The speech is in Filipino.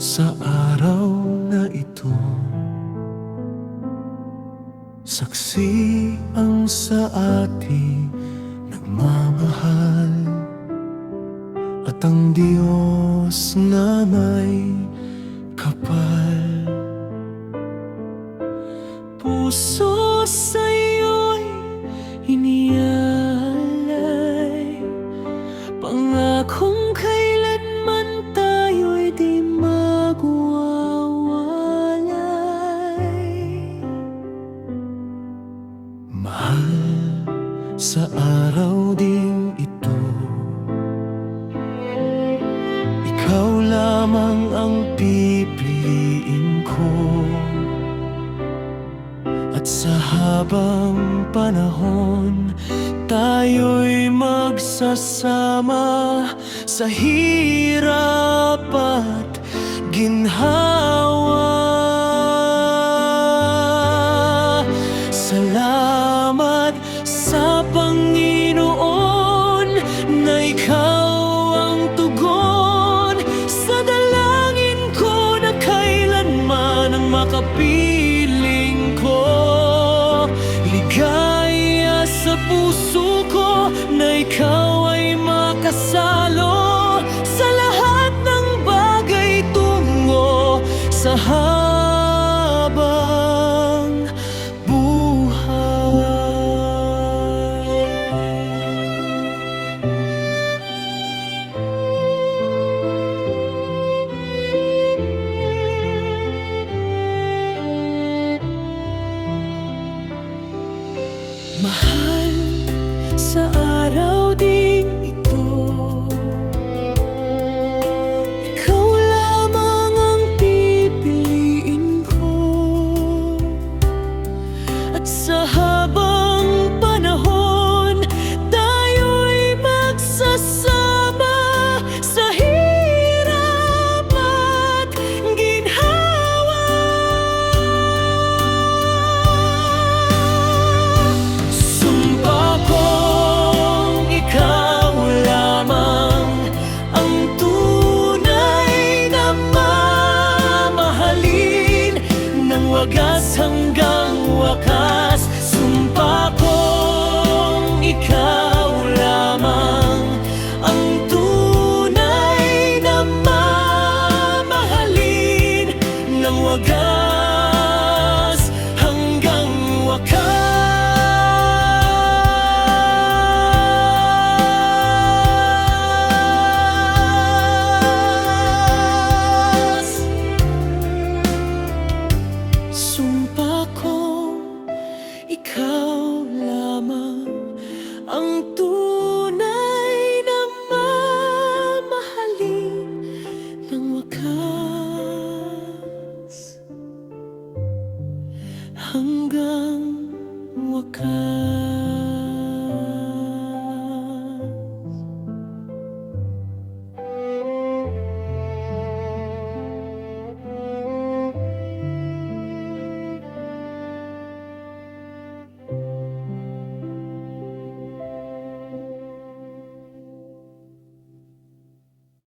Sa araw na ito, saksi ang sa ating nagmamahal, at ang Diyos na may kapal. Puso sa'yo'y inialay, pangakong kailanman tayo'y di magwawalay. Mahal, sa araw ding ito, ikaw lamang ang pipiliin ko. At sa habang panahon, tayo'y magsasama sa hirap at ginhawa. Salamat sa Panginoon na ikaw ang tugon sa dalangin ko na kailanman ang makapiling ko. Ligaya sa puso ko na ikaw ay makasalo sa lahat ng bagay tungo sa habang buhay. Mahal, sa araw ding ito, ikaw lamang ang pipiliin ko. At sa habang panahon, tayo'y magsasama sa hirap at ginhawa. Sumpa kong ikaw lamang ang tunay na mamahalin, nang wagas hanggang